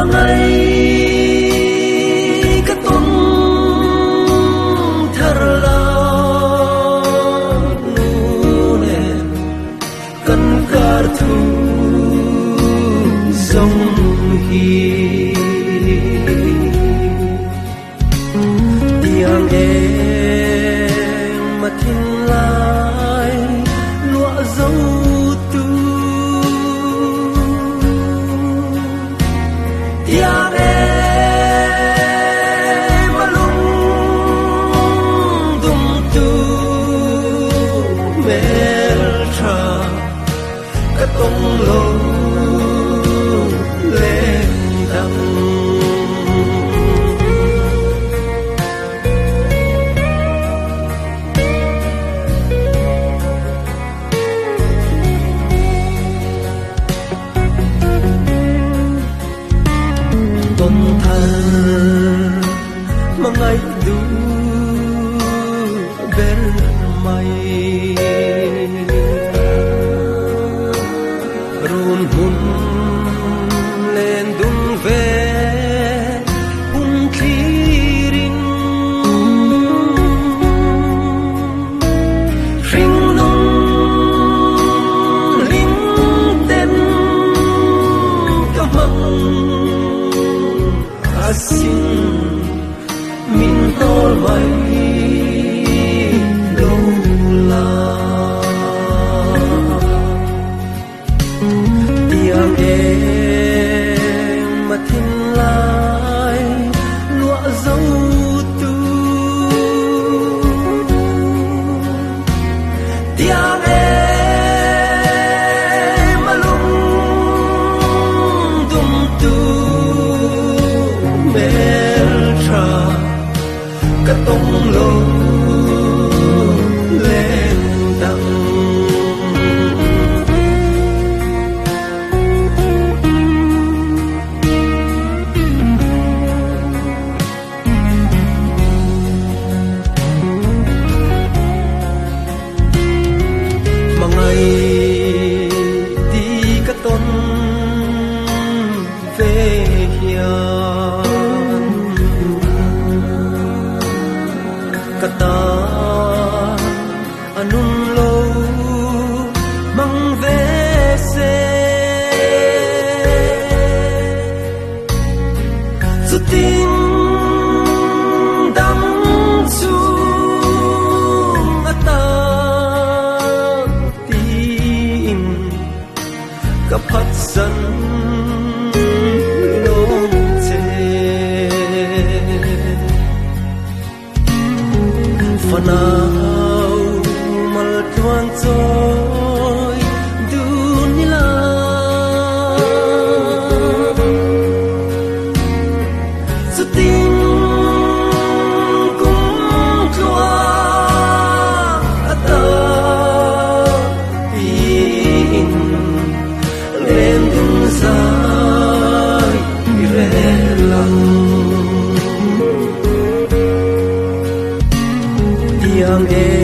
mangai katon tharla nune kan kar thu sông hi tiếng em mà thiên lai lụa dấu tu tiếng em mà lung tung tu mel tra cái tông lô lên đằng tuần thơ mà ngày đủ bên mây run hun lên đun về hun khí rin ring nung ring tên cảm asin min tol mai đâu là tiếng em mà thiên lai lụa dấu tu tiếng em mà lung tung tu mel tra cái tông lô lên đằng mà ngày đi cái tôn về hiền kata anun lo mang ve se su tin dam su ata tin kapat san lo Fanau mal tuan toy dunila Suting kung tua ata in lên dun sai irelang tiếng em